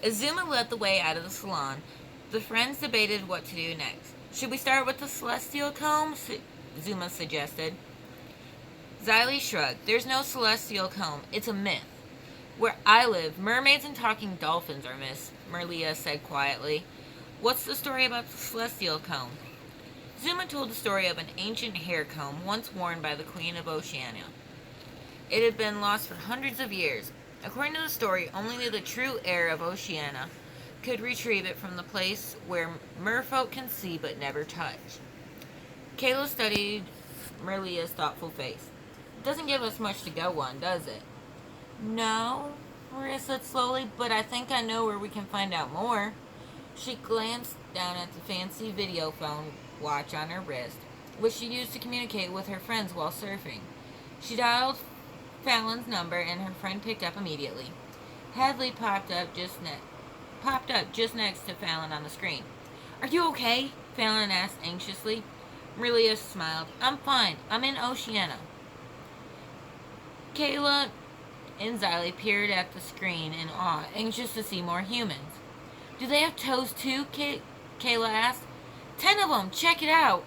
As Zuma led the way out of the salon, the friends debated what to do next. Should we start with the celestial comb? Zuma suggested. Xylee shrugged. There's no celestial comb. It's a myth. Where I live, mermaids and talking dolphins are myths, Merlia said quietly. What's the story about the celestial comb? Zuma told the story of an ancient hair comb once worn by the Queen of Oceania. It had been lost for hundreds of years. According to the story, only the true heir of Oceania could retrieve it from the place where merfolk can see but never touch. Kayla studied Merlia's thoughtful face. It doesn't give us much to go on, does it? No, Maria said slowly, but I think I know where we can find out more. She glanced down at the fancy video phone watch on her wrist, which she used to communicate with her friends while surfing. She dialed Fallon's number and her friend picked up immediately. Hadley popped up just next to Fallon on the screen. Are you okay? Fallon asked anxiously. Maria smiled. I'm fine. I'm in Oceania. Kayla and Xylee peered at the screen in awe, anxious to see more humans. Do they have toes too? Kayla asked. 10 of them! Check it out!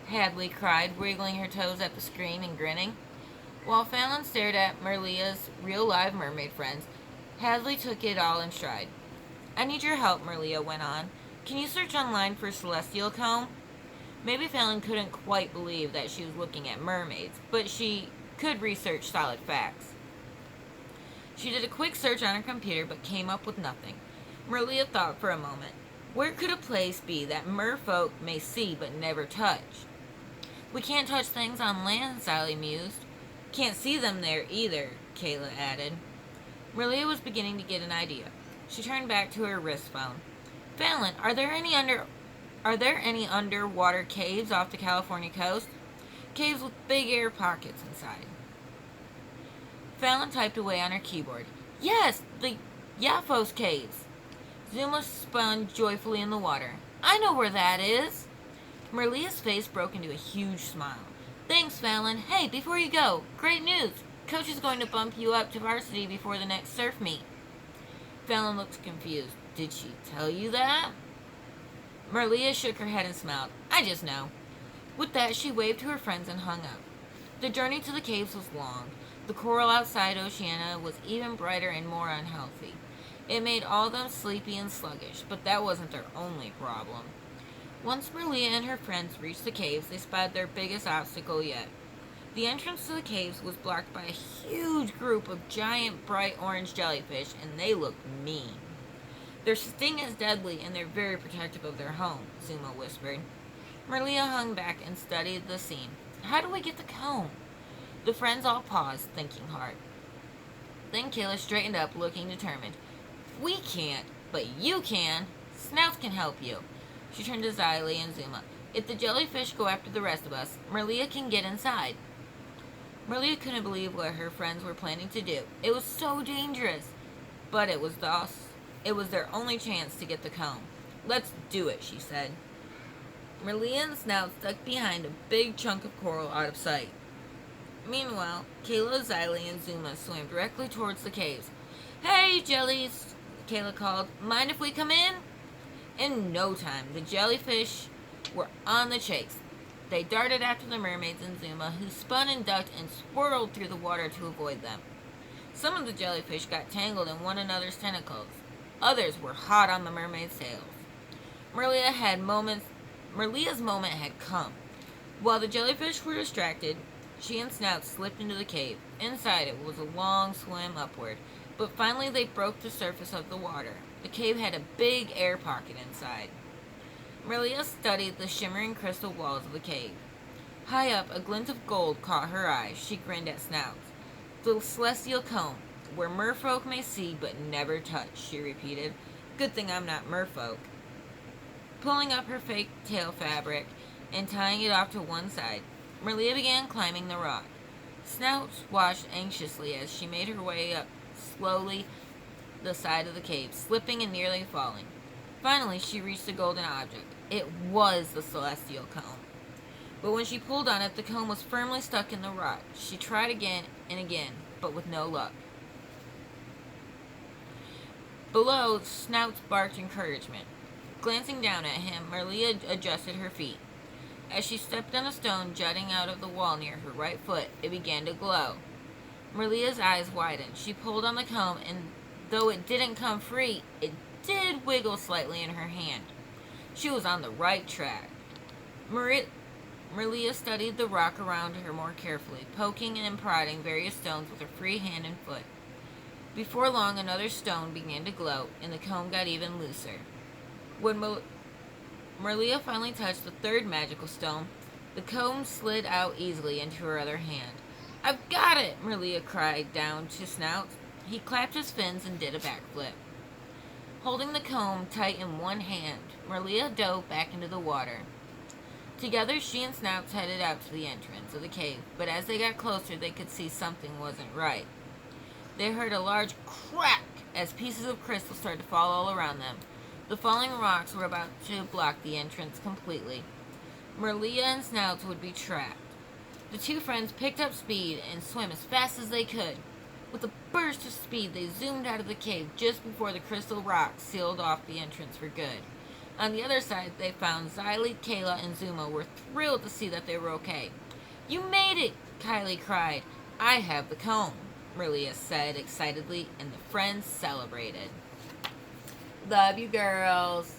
Hadley cried, wiggling her toes at the screen and grinning. While Fallon stared at Merlia's real-live mermaid friends, Hadley took it all in stride. I need your help, Merlia went on. Can you search online for celestial comb? Maybe Fallon couldn't quite believe that she was looking at mermaids, but she could research solid facts. She did a quick search on her computer but came up with nothing. Merlia thought for a moment. Where could a place be that merfolk may see but never touch? We can't touch things on land, Xylee mused. Can't see them there either, Kayla added. Merlia was beginning to get an idea. She turned back to her wrist phone. Fallon, are there any underwater caves off the California coast? Caves with big air pockets inside. Fallon typed away on her keyboard. Yes, the Yaphos caves. Zuma spun joyfully in the water. I know where that is. Merlia's face broke into a huge smile. Thanks, Fallon. Hey, before you go, great news. Coach is going to bump you up to varsity before the next surf meet. Fallon looked confused. Did she tell you that? Merlia shook her head and smiled. I just know. With that, she waved to her friends and hung up. The journey to the caves was long. The coral outside Oceania was even brighter and more unhealthy. It made all of them sleepy and sluggish, but that wasn't their only problem. Once Merlia and her friends reached the caves, they spied their biggest obstacle yet. The entrance to the caves was blocked by a huge group of giant bright orange jellyfish, and they looked mean. Their sting is deadly, and they're very protective of their home, Zuma whispered. Merlia hung back and studied the scene. How do we get the comb? The friends all paused, thinking hard. Then Kayla straightened up, looking determined. We can't, but you can. Snouts can help you. She turned to Xylee and Zuma. If the jellyfish go after the rest of us, Merlia can get inside. Merlia couldn't believe what her friends were planning to do. It was so dangerous. But it was their only chance to get the comb. Let's do it, she said. Merlia and Snout stuck behind a big chunk of coral out of sight. Meanwhile, Kayla, Xylee, and Zuma swam directly towards the caves. Hey, jellies, Kayla called. Mind if we come in? In no time, the jellyfish were on the chase. They darted after the mermaids and Zuma, who spun and ducked and swirled through the water to avoid them. Some of the jellyfish got tangled in one another's tentacles. Others were hot on the mermaid's tails. Merlia's moment had come. While the jellyfish were distracted, she and Snout slipped into the cave. Inside it was a long swim upward, but finally they broke the surface of the water. The cave had a big air pocket inside. Merlia studied the shimmering crystal walls of the cave. High up, a glint of gold caught her eye. She grinned at Snout. The celestial comb, where merfolk may see but never touch, she repeated. Good thing I'm not merfolk. Pulling up her fake tail fabric and tying it off to one side, Merlia began climbing the rock. Snout watched anxiously as she made her way up slowly the side of the cave, slipping and nearly falling. Finally, she reached the golden object. It was the celestial comb. But when she pulled on it, the comb was firmly stuck in the rock. She tried again and again, but with no luck. Below, Snouts barked encouragement. Glancing down at him, Merlia adjusted her feet. As she stepped on a stone jutting out of the wall near her right foot, it began to glow. Merlia's eyes widened. She pulled on the comb, and though it didn't come free, it did wiggle slightly in her hand. She was on the right track. Merlia studied the rock around her more carefully, poking and prodding various stones with her free hand and foot. Before long, another stone began to glow, and the comb got even looser. When Merlia finally touched the third magical stone, the comb slid out easily into her other hand. "I've got it!" Merlia cried down to Snouts. He clapped his fins and did a backflip. Holding the comb tight in one hand, Merlia dove back into the water. Together, she and Snouts headed out to the entrance of the cave, but as they got closer, they could see something wasn't right. They heard a large crack as pieces of crystal started to fall all around them. The falling rocks were about to block the entrance completely. Merlia and Snouts would be trapped. The two friends picked up speed and swam as fast as they could. With a burst of speed, they zoomed out of the cave just before the crystal rocks sealed off the entrance for good. On the other side, they found Xylee, Kayla, and Zuma were thrilled to see that they were okay. "You made it!" Kylie cried. "I have the comb," Merlia said excitedly, and the friends celebrated. Love you, girls.